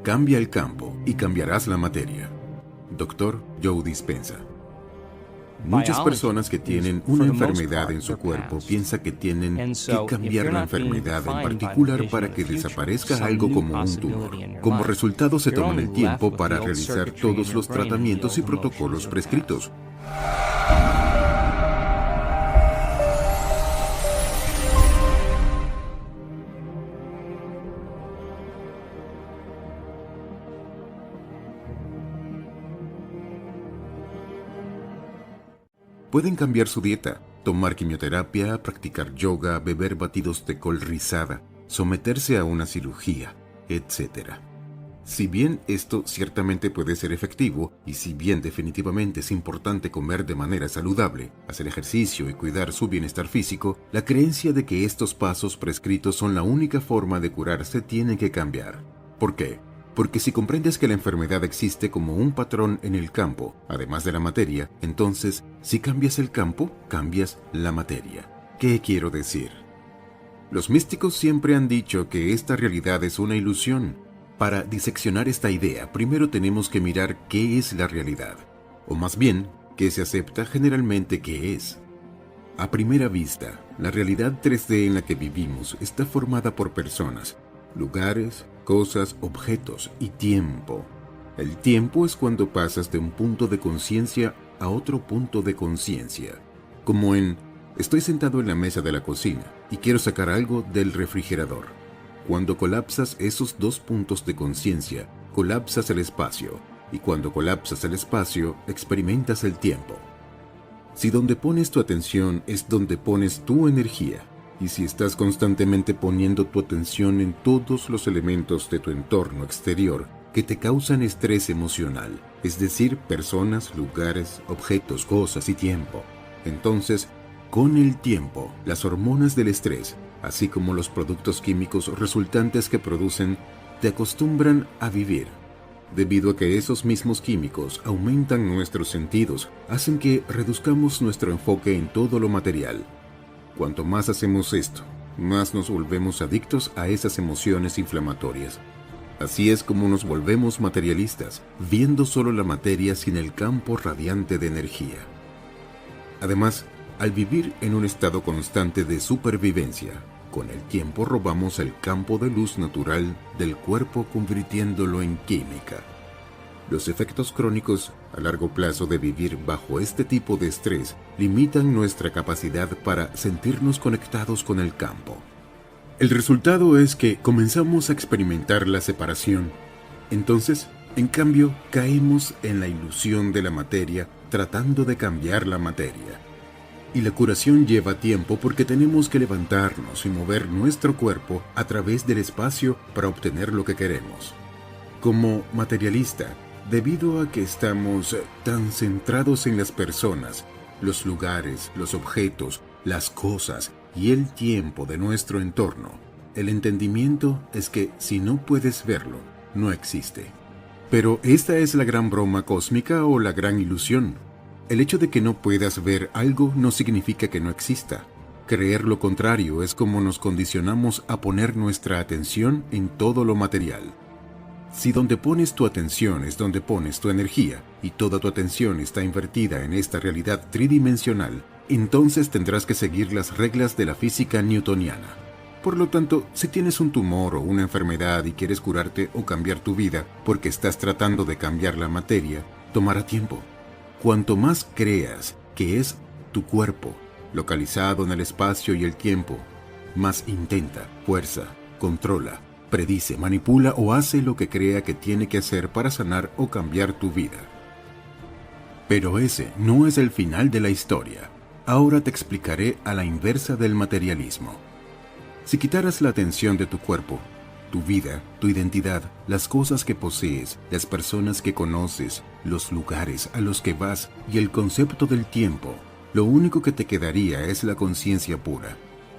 Cambia el campo y cambiarás la materia. Dr. Joe Dispenza. Muchas personas que tienen una enfermedad en su cuerpo piensan que tienen que cambiar la enfermedad en particular para que desaparezca algo como un tumor. Como resultado se toman el tiempo para realizar todos los tratamientos y protocolos prescritos. Pueden cambiar su dieta, tomar quimioterapia, practicar yoga, beber batidos de col rizada, someterse a una cirugía, etc. Si bien esto ciertamente puede ser efectivo, y si bien definitivamente es importante comer de manera saludable, hacer ejercicio y cuidar su bienestar físico, la creencia de que estos pasos prescritos son la única forma de curarse tiene que cambiar. ¿Por qué? Porque si comprendes que la enfermedad existe como un patrón en el campo, además de la materia, entonces, si cambias el campo, cambias la materia. ¿Qué quiero decir? Los místicos siempre han dicho que esta realidad es una ilusión. Para diseccionar esta idea, primero tenemos que mirar qué es la realidad, o más bien, qué se acepta generalmente que es. A primera vista, la realidad 3D en la que vivimos está formada por personas, lugares, cosas, objetos y tiempo. El tiempo es cuando pasas de un punto de conciencia a otro punto de conciencia. Como en, estoy sentado en la mesa de la cocina y quiero sacar algo del refrigerador. Cuando colapsas esos dos puntos de conciencia, colapsas el espacio. Y cuando colapsas el espacio, experimentas el tiempo. Si donde pones tu atención es donde pones tu energía, y si estás constantemente poniendo tu atención en todos los elementos de tu entorno exterior que te causan estrés emocional, es decir, personas, lugares, objetos, cosas y tiempo, entonces, con el tiempo, las hormonas del estrés, así como los productos químicos resultantes que producen, te acostumbran a vivir. Debido a que esos mismos químicos aumentan nuestros sentidos, hacen que reduzcamos nuestro enfoque en todo lo material. Cuanto más hacemos esto, más nos volvemos adictos a esas emociones inflamatorias. Así es como nos volvemos materialistas, viendo solo la materia sin el campo radiante de energía. Además, al vivir en un estado constante de supervivencia, con el tiempo robamos el campo de luz natural del cuerpo convirtiéndolo en química. Los efectos crónicos a largo plazo de vivir bajo este tipo de estrés limitan nuestra capacidad para sentirnos conectados con el campo. El resultado es que comenzamos a experimentar la separación. Entonces, en cambio, caemos en la ilusión de la materia tratando de cambiar la materia. Y la curación lleva tiempo porque tenemos que levantarnos y mover nuestro cuerpo a través del espacio para obtener lo que queremos. Como materialista, debido a que estamos tan centrados en las personas, los lugares, los objetos, las cosas y el tiempo de nuestro entorno, el entendimiento es que si no puedes verlo, no existe. Pero esta es la gran broma cósmica o la gran ilusión. El hecho de que no puedas ver algo no significa que no exista. Creer lo contrario es como nos condicionamos a poner nuestra atención en todo lo material. Si donde pones tu atención es donde pones tu energía y toda tu atención está invertida en esta realidad tridimensional, entonces tendrás que seguir las reglas de la física newtoniana. Por lo tanto, si tienes un tumor o una enfermedad y quieres curarte o cambiar tu vida porque estás tratando de cambiar la materia, tomará tiempo. Cuanto más creas que es tu cuerpo, localizado en el espacio y el tiempo, más intenta, fuerza, controla, predice, manipula o hace lo que crea que tiene que hacer para sanar o cambiar tu vida. Pero ese no es el final de la historia. Ahora te explicaré a la inversa del materialismo. Si quitaras la atención de tu cuerpo, tu vida, tu identidad, las cosas que posees, las personas que conoces, los lugares a los que vas y el concepto del tiempo, lo único que te quedaría es la conciencia pura.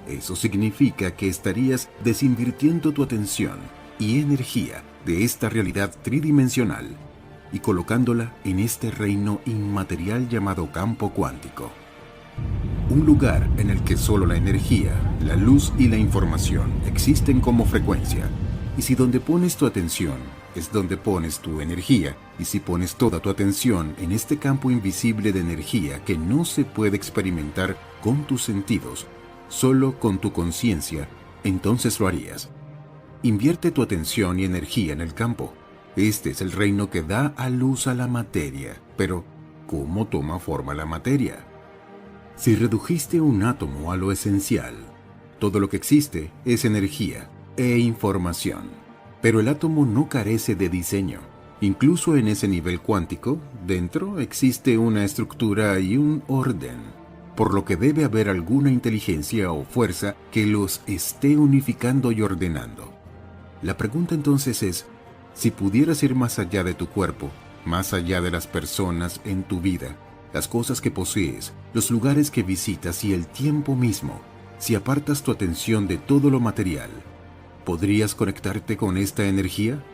Eso significa que estarías desinvirtiendo tu atención y energía de esta realidad tridimensional y colocándola en este reino inmaterial llamado campo cuántico. Un lugar en el que solo la energía, la luz y la información existen como frecuencia, Y si donde pones tu atención es donde pones tu energía, y si pones toda tu atención en este campo invisible de energía que no se puede experimentar con tus sentidos, solo con tu conciencia, entonces lo harías. Invierte tu atención y energía en el campo. Este es el reino que da a luz a la materia. Pero, ¿cómo toma forma la materia? Si redujiste un átomo a lo esencial, todo lo que existe es energía e información. Pero el átomo no carece de diseño. Incluso en ese nivel cuántico, dentro existe una estructura y un orden, por lo que debe haber alguna inteligencia o fuerza que los esté unificando y ordenando. La pregunta entonces es, si pudieras ir más allá de tu cuerpo, más allá de las personas en tu vida, las cosas que posees, los lugares que visitas y el tiempo mismo, si apartas tu atención de todo lo material, ¿podrías conectarte con esta energía?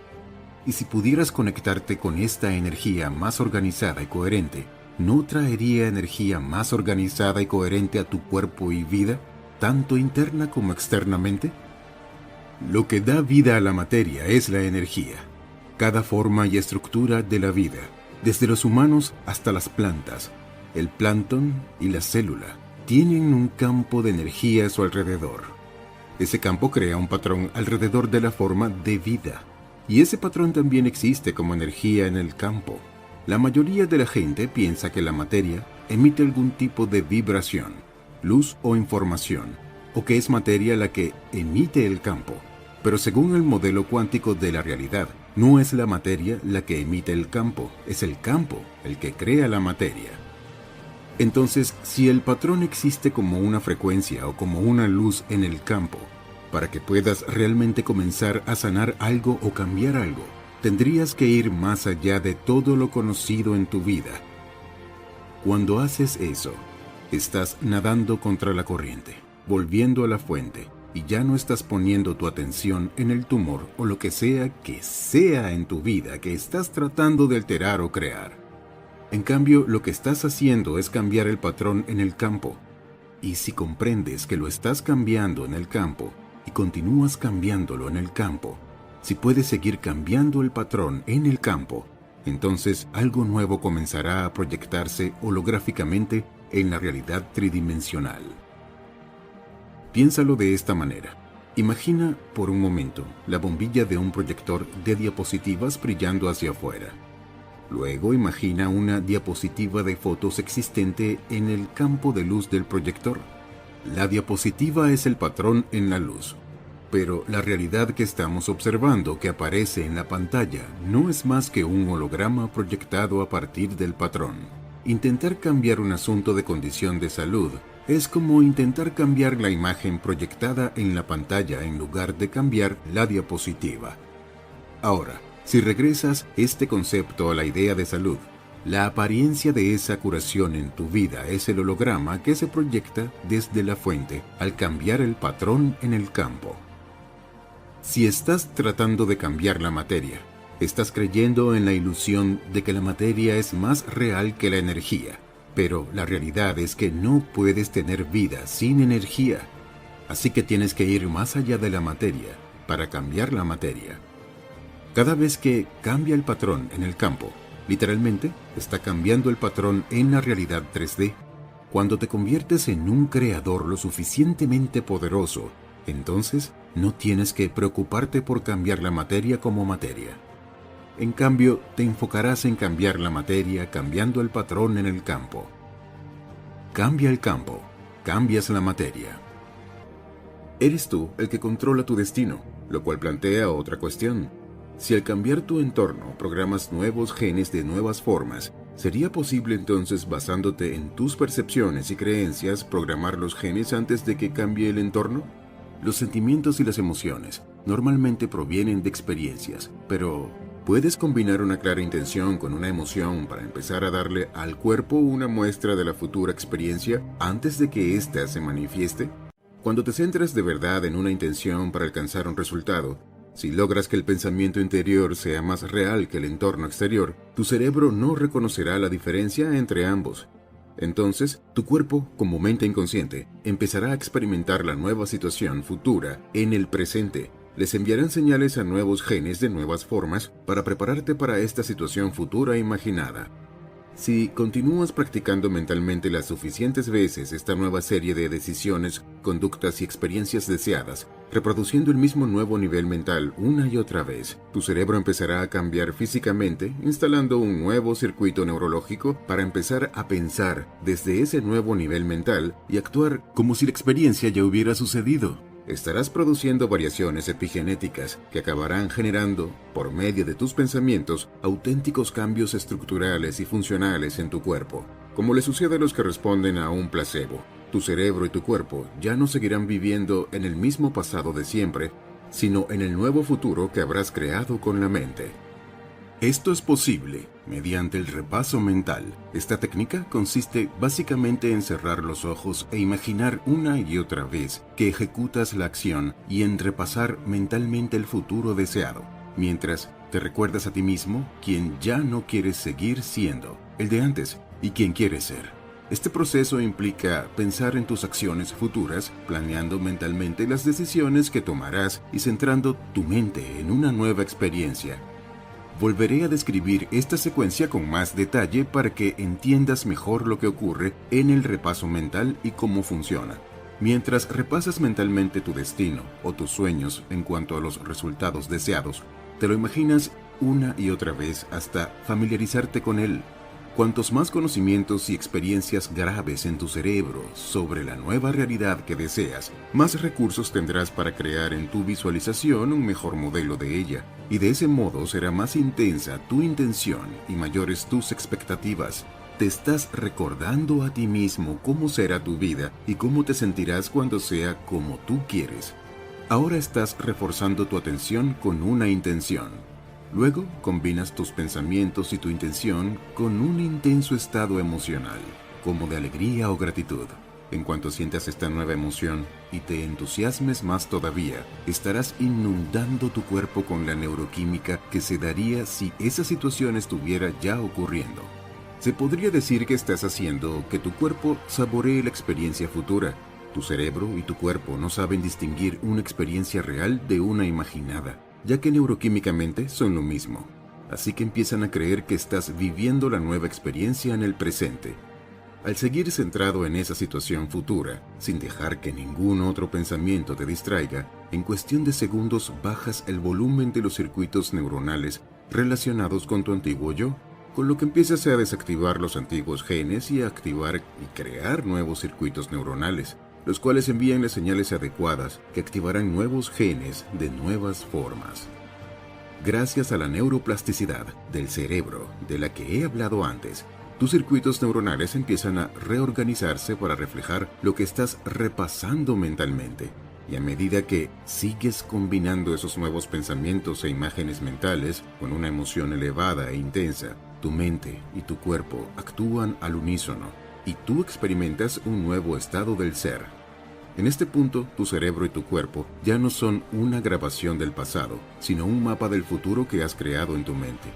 Y si pudieras conectarte con esta energía más organizada y coherente, ¿no traería energía más organizada y coherente a tu cuerpo y vida, tanto interna como externamente? Lo que da vida a la materia es la energía. Cada forma y estructura de la vida, desde los humanos hasta las plantas, el plancton y la célula, tienen un campo de energía a su alrededor. Ese campo crea un patrón alrededor de la forma de vida, y ese patrón también existe como energía en el campo. La mayoría de la gente piensa que la materia emite algún tipo de vibración, luz o información, o que es materia la que emite el campo. Pero según el modelo cuántico de la realidad, no es la materia la que emite el campo, es el campo el que crea la materia. Entonces, si el patrón existe como una frecuencia o como una luz en el campo, para que puedas realmente comenzar a sanar algo o cambiar algo, tendrías que ir más allá de todo lo conocido en tu vida. Cuando haces eso, estás nadando contra la corriente, volviendo a la fuente, y ya no estás poniendo tu atención en el tumor o lo que sea en tu vida que estás tratando de alterar o crear. En cambio, lo que estás haciendo es cambiar el patrón en el campo. Y si comprendes que lo estás cambiando en el campo y continúas cambiándolo en el campo, si puedes seguir cambiando el patrón en el campo, entonces algo nuevo comenzará a proyectarse holográficamente en la realidad tridimensional. Piénsalo de esta manera. Imagina por un momento la bombilla de un proyector de diapositivas brillando hacia afuera. Luego imagina una diapositiva de fotos existente en el campo de luz del proyector. La diapositiva es el patrón en la luz, pero la realidad que estamos observando que aparece en la pantalla no es más que un holograma proyectado a partir del patrón. Intentar cambiar un asunto de condición de salud es como intentar cambiar la imagen proyectada en la pantalla en lugar de cambiar la diapositiva. Ahora, si regresas este concepto a la idea de salud, la apariencia de esa curación en tu vida es el holograma que se proyecta desde la fuente al cambiar el patrón en el campo. Si estás tratando de cambiar la materia, estás creyendo en la ilusión de que la materia es más real que la energía, pero la realidad es que no puedes tener vida sin energía, así que tienes que ir más allá de la materia para cambiar la materia. Cada vez que cambia el patrón en el campo, literalmente está cambiando el patrón en la realidad 3D. Cuando te conviertes en un creador lo suficientemente poderoso, entonces no tienes que preocuparte por cambiar la materia como materia. En cambio, te enfocarás en cambiar la materia cambiando el patrón en el campo. Cambia el campo, cambias la materia. Eres tú el que controla tu destino, lo cual plantea otra cuestión. Si al cambiar tu entorno programas nuevos genes de nuevas formas, ¿sería posible entonces, basándote en tus percepciones y creencias, programar los genes antes de que cambie el entorno? Los sentimientos y las emociones normalmente provienen de experiencias, pero ¿puedes combinar una clara intención con una emoción para empezar a darle al cuerpo una muestra de la futura experiencia antes de que ésta se manifieste? Cuando te centras de verdad en una intención para alcanzar un resultado, si logras que el pensamiento interior sea más real que el entorno exterior, tu cerebro no reconocerá la diferencia entre ambos. Entonces, tu cuerpo, como mente inconsciente, empezará a experimentar la nueva situación futura en el presente, Les enviarán señales a nuevos genes de nuevas formas para prepararte para esta situación futura imaginada. Si continúas practicando mentalmente las suficientes veces esta nueva serie de decisiones, conductas y experiencias deseadas, reproduciendo el mismo nuevo nivel mental una y otra vez, tu cerebro empezará a cambiar físicamente, instalando un nuevo circuito neurológico para empezar a pensar desde ese nuevo nivel mental y actuar como si la experiencia ya hubiera sucedido. Estarás produciendo variaciones epigenéticas que acabarán generando, por medio de tus pensamientos, auténticos cambios estructurales y funcionales en tu cuerpo. Como le sucede a los que responden a un placebo, tu cerebro y tu cuerpo ya no seguirán viviendo en el mismo pasado de siempre, sino en el nuevo futuro que habrás creado con la mente. Esto es posible mediante el repaso mental. Esta técnica consiste básicamente en cerrar los ojos e imaginar una y otra vez que ejecutas la acción y en repasar mentalmente el futuro deseado, mientras te recuerdas a ti mismo quien ya no quieres seguir siendo, el de antes, y quien quieres ser. Este proceso implica pensar en tus acciones futuras, planeando mentalmente las decisiones que tomarás y centrando tu mente en una nueva experiencia. Volveré a describir esta secuencia con más detalle para que entiendas mejor lo que ocurre en el repaso mental y cómo funciona. Mientras repasas mentalmente tu destino o tus sueños en cuanto a los resultados deseados, te lo imaginas una y otra vez hasta familiarizarte con él. Cuantos más conocimientos y experiencias graves en tu cerebro sobre la nueva realidad que deseas, más recursos tendrás para crear en tu visualización un mejor modelo de ella, y de ese modo será más intensa tu intención y mayores tus expectativas. Te estás recordando a ti mismo cómo será tu vida y cómo te sentirás cuando sea como tú quieres. Ahora estás reforzando tu atención con una intención. Luego, combinas tus pensamientos y tu intención con un intenso estado emocional, como de alegría o gratitud. En cuanto sientas esta nueva emoción y te entusiasmes más todavía, estarás inundando tu cuerpo con la neuroquímica que se daría si esa situación estuviera ya ocurriendo. Se podría decir que estás haciendo que tu cuerpo saboree la experiencia futura. Tu cerebro y tu cuerpo no saben distinguir una experiencia real de una imaginada, ya que neuroquímicamente son lo mismo. Así que empiezan a creer que estás viviendo la nueva experiencia en el presente. Al seguir centrado en esa situación futura, sin dejar que ningún otro pensamiento te distraiga, en cuestión de segundos bajas el volumen de los circuitos neuronales relacionados con tu antiguo yo, con lo que empiezas a desactivar los antiguos genes y a activar y crear nuevos circuitos neuronales, los cuales envían las señales adecuadas que activarán nuevos genes de nuevas formas. Gracias a la neuroplasticidad del cerebro de la que he hablado antes, tus circuitos neuronales empiezan a reorganizarse para reflejar lo que estás repasando mentalmente. Y a medida que sigues combinando esos nuevos pensamientos e imágenes mentales con una emoción elevada e intensa, tu mente y tu cuerpo actúan al unísono y tú experimentas un nuevo estado del ser. En este punto, tu cerebro y tu cuerpo ya no son una grabación del pasado, sino un mapa del futuro que has creado en tu mente.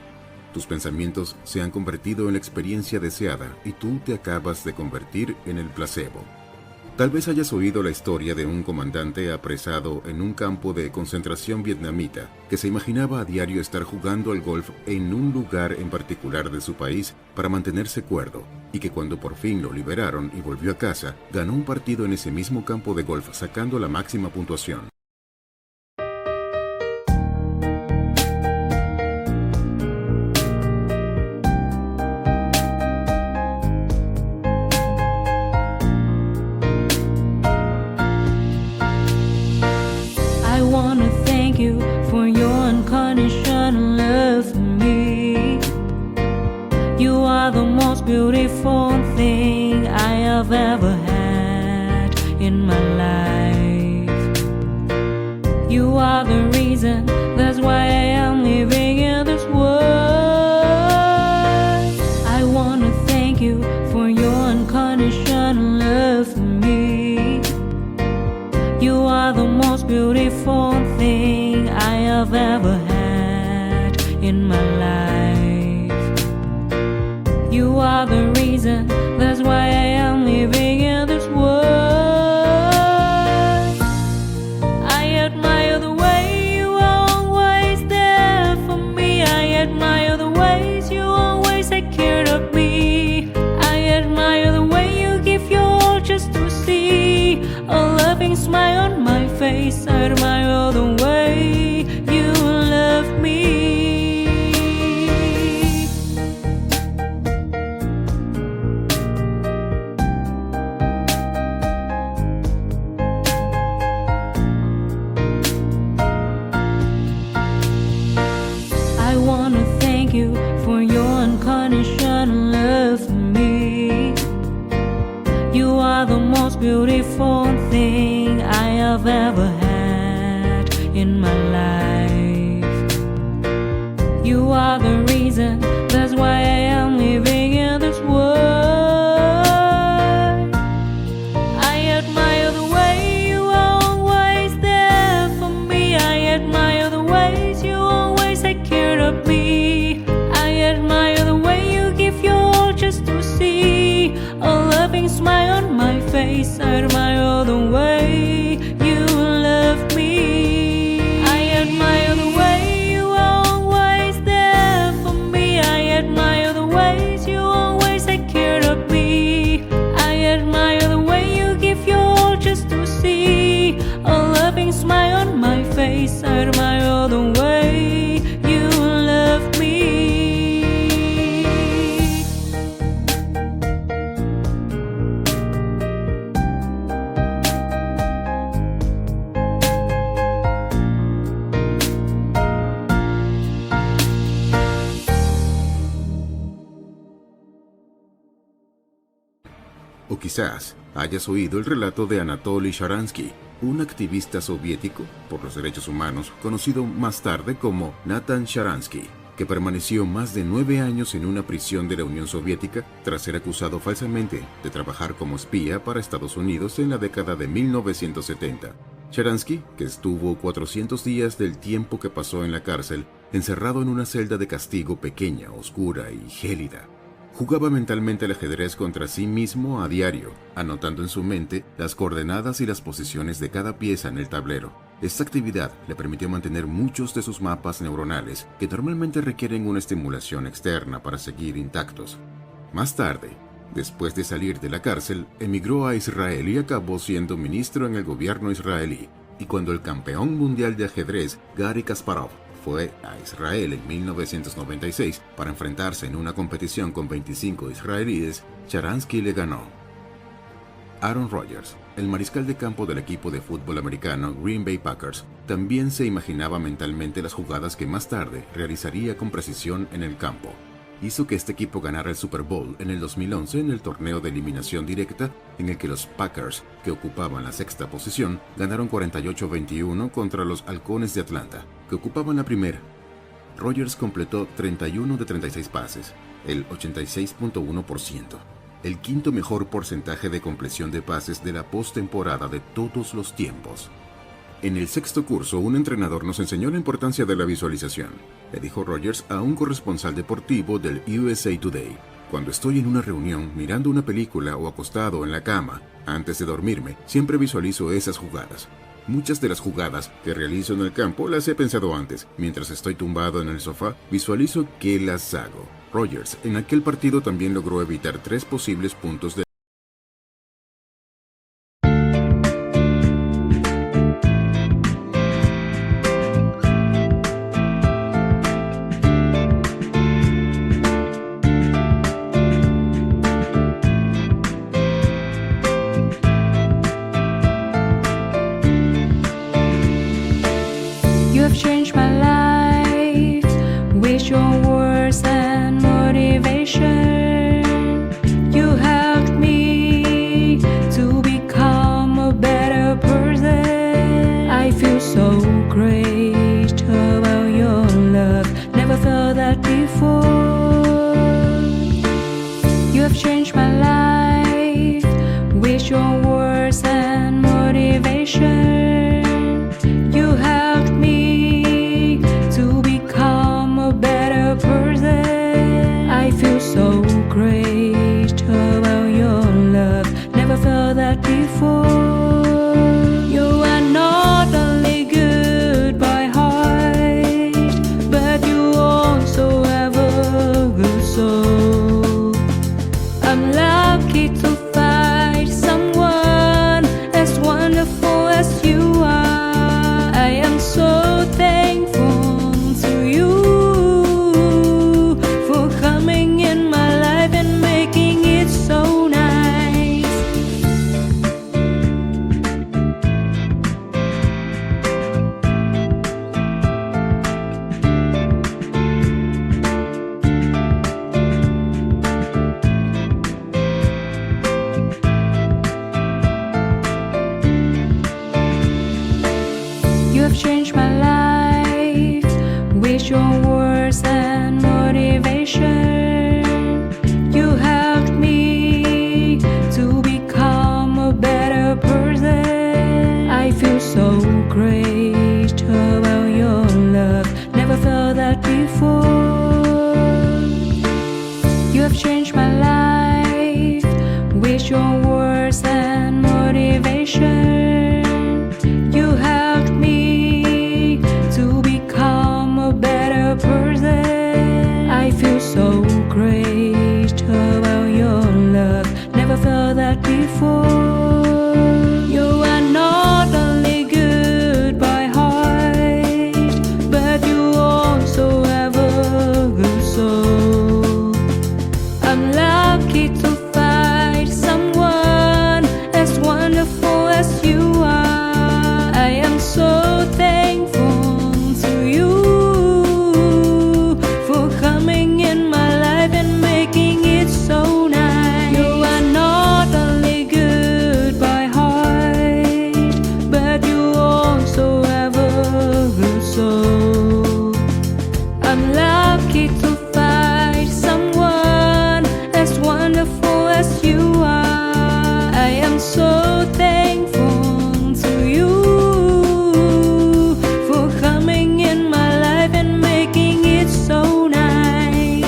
Tus pensamientos se han convertido en la experiencia deseada y tú te acabas de convertir en el placebo. Tal vez hayas oído la historia de un comandante apresado en un campo de concentración vietnamita que se imaginaba a diario estar jugando al golf en un lugar en particular de su país para mantenerse cuerdo, y que cuando por fin lo liberaron y volvió a casa, ganó un partido en ese mismo campo de golf sacando la máxima puntuación. I wanna thank you for your unconditional love for me. You are the most beautiful thing I have ever had in my life. You are the reason, that's why I am living in this world. I wanna thank you for your unconditional love for me. You are the most beautiful thing I have ever had in my life. You are the reason, that's why I am living in this world. I admire the way face. I admire the way you love me. I wanna thank you for your unconditional love for me. You are the most beautiful thing I have ever had in my life. You are the reason, that's why I am living in this world. I admire the way you are always there for me. I admire the ways you always take care of me. I admire the way you give your all just to see a loving smile on my face. I admire the way you love me. I admire the way you are always there for me. I admire the ways you always take care of me. I admire the way you give your all just to see a loving smile on my face. I admire the way you love me. O quizás hayas oído el relato de Anatoly Sharansky, un activista soviético por los derechos humanos, conocido más tarde como Nathan Sharansky, que permaneció más de 9 años en una prisión de la Unión Soviética tras ser acusado falsamente de trabajar como espía para Estados Unidos en la década de 1970. Sharansky, que estuvo 400 días del tiempo que pasó en la cárcel, encerrado en una celda de castigo pequeña, oscura y gélida, jugaba mentalmente al ajedrez contra sí mismo a diario, anotando en su mente las coordenadas y las posiciones de cada pieza en el tablero. Esta actividad le permitió mantener muchos de sus mapas neuronales que normalmente requieren una estimulación externa para seguir intactos. Más tarde, después de salir de la cárcel, emigró a Israel y acabó siendo ministro en el gobierno israelí. Y cuando el campeón mundial de ajedrez, Garry Kasparov, fue a Israel en 1996 para enfrentarse en una competición con 25 israelíes, Sharansky le ganó. Aaron Rodgers, el mariscal de campo del equipo de fútbol americano Green Bay Packers, también se imaginaba mentalmente las jugadas que más tarde realizaría con precisión en el campo. Hizo que este equipo ganara el Super Bowl en el 2011 en el torneo de eliminación directa, en el que los Packers, que ocupaban la sexta posición, ganaron 48-21 contra los Halcones de Atlanta, que ocupaban la primera. Rodgers completó 31 de 36 pases, el 86.1%, el quinto mejor porcentaje de compleción de pases de la postemporada de todos los tiempos. En el sexto curso, un entrenador nos enseñó la importancia de la visualización, le dijo Rodgers a un corresponsal deportivo del USA Today. Cuando estoy en una reunión, mirando una película o acostado en la cama, antes de dormirme, siempre visualizo esas jugadas. Muchas de las jugadas que realizo en el campo las he pensado antes. Mientras estoy tumbado en el sofá, visualizo que las hago. Rodgers en aquel partido también logró evitar 3 posibles puntos de You have changed my life with your words and motivation. You helped me to become a better person. I feel so great about your love. Never felt that before. You have changed my life with your words and motivation. You helped me to become a better person. I feel so great about your love. Never felt that before. You are not only good by heart, but you also have a good soul. I'm words and motivation. You helped me to become a better person. I feel so great about your love. Never felt that before. You have changed my life with your words and motivation. You helped me to become a better person. I feel so great about your love. Never felt that before. You are not only good by heart, but you also have a good soul. I'm lucky to find someone as wonderful as you are. I am so thankful to you for coming in my life and making it so nice. You are not only good by heart, but you also have a good soul. I'm lucky to find someone as wonderful as you are. I am so thankful to you for coming in my life and making it so nice.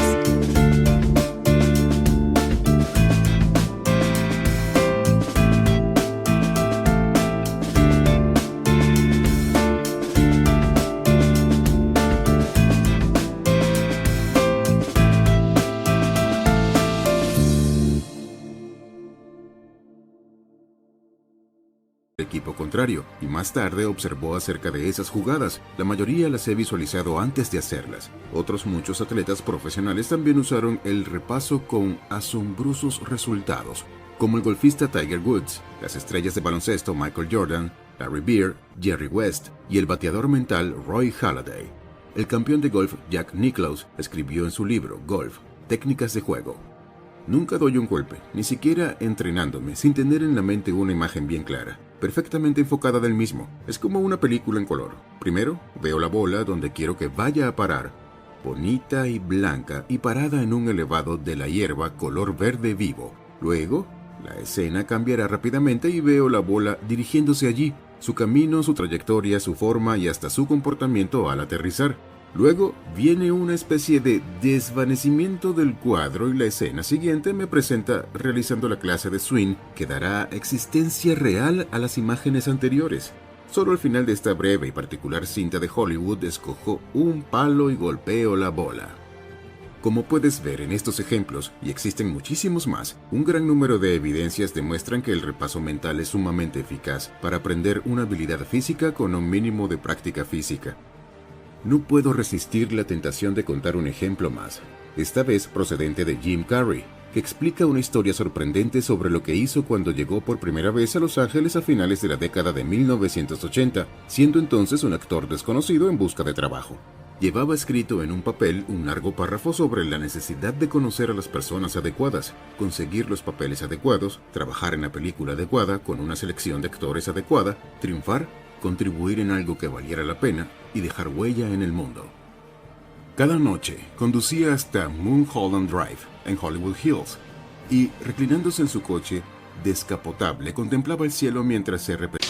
Equipo contrario, y más tarde observó acerca de esas jugadas. La mayoría las he visualizado antes de hacerlas. Otros muchos atletas profesionales también usaron el repaso con asombrosos resultados, como el golfista Tiger Woods, las estrellas de baloncesto Michael Jordan, Larry Bird, Jerry West y el bateador mental Roy Halladay. El campeón de golf Jack Nicklaus escribió en su libro Golf, Técnicas de Juego: nunca doy un golpe, ni siquiera entrenándome, sin tener en la mente una imagen bien clara, perfectamente enfocada del mismo. Es como una película en color. Primero, veo la bola donde quiero que vaya a parar, bonita y blanca y parada en un elevado de la hierba color verde vivo. Luego, la escena cambiará rápidamente y veo la bola dirigiéndose allí, su camino, su trayectoria, su forma y hasta su comportamiento al aterrizar. Luego viene una especie de desvanecimiento del cuadro y la escena siguiente me presenta realizando la clase de swing que dará existencia real a las imágenes anteriores. Solo al final de esta breve y particular cinta de Hollywood escojo un palo y golpeo la bola. Como puedes ver en estos ejemplos, y existen muchísimos más, un gran número de evidencias demuestran que el repaso mental es sumamente eficaz para aprender una habilidad física con un mínimo de práctica física. No puedo resistir la tentación de contar un ejemplo más, esta vez procedente de Jim Carrey, que explica una historia sorprendente sobre lo que hizo cuando llegó por primera vez a Los Ángeles a finales de la década de 1980, siendo entonces un actor desconocido en busca de trabajo. Llevaba escrito en un papel un largo párrafo sobre la necesidad de conocer a las personas adecuadas, conseguir los papeles adecuados, trabajar en la película adecuada con una selección de actores adecuada, triunfar, contribuir en algo que valiera la pena y dejar huella en el mundo. Cada noche conducía hasta Mulholland Drive, en Hollywood Hills, y reclinándose en su coche descapotable contemplaba el cielo mientras se repetía.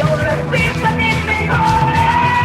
Don't let me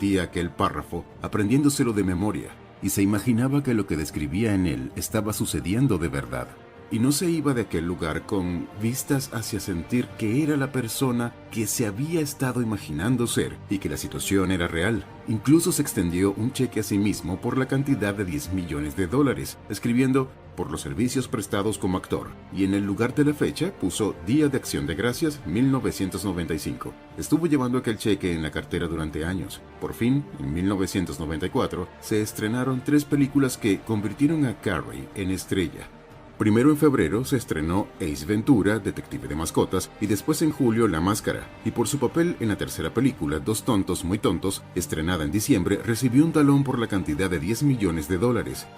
repetía aquel párrafo, aprendiéndoselo de memoria, y se imaginaba que lo que describía en él estaba sucediendo de verdad. Y no se iba de aquel lugar con vistas hacia sentir que era la persona que se había estado imaginando ser y que la situación era real. Incluso se extendió un cheque a sí mismo por la cantidad de $10 millones, escribiendo por los servicios prestados como actor, y en el lugar de la fecha puso Día de Acción de Gracias 1995. Estuvo llevando aquel cheque en la cartera durante años. Por fin, en 1994, se estrenaron 3 películas que convirtieron a Carrey en estrella. Primero en febrero se estrenó Ace Ventura, Detective de Mascotas, y después en julio La Máscara, y por su papel en la tercera película, Dos tontos muy tontos, estrenada en diciembre, recibió un talón por la cantidad de $10 millones.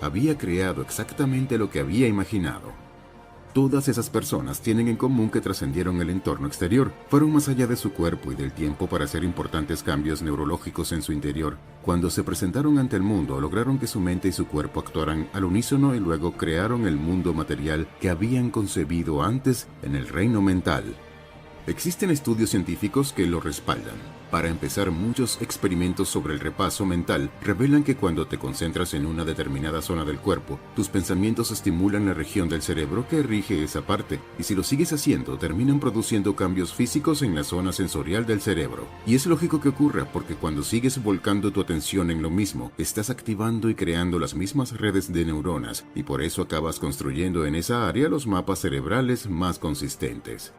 Había creado exactamente lo que había imaginado. Todas esas personas tienen en común que trascendieron el entorno exterior, fueron más allá de su cuerpo y del tiempo para hacer importantes cambios neurológicos en su interior. Cuando se presentaron ante el mundo, lograron que su mente y su cuerpo actuaran al unísono y luego crearon el mundo material que habían concebido antes en el reino mental. Existen estudios científicos que lo respaldan. Para empezar, muchos experimentos sobre el repaso mental revelan que cuando te concentras en una determinada zona del cuerpo, tus pensamientos estimulan la región del cerebro que rige esa parte, y si lo sigues haciendo, terminan produciendo cambios físicos en la zona sensorial del cerebro. Y es lógico que ocurra, porque cuando sigues volcando tu atención en lo mismo, estás activando y creando las mismas redes de neuronas, y por eso acabas construyendo en esa área los mapas cerebrales más consistentes.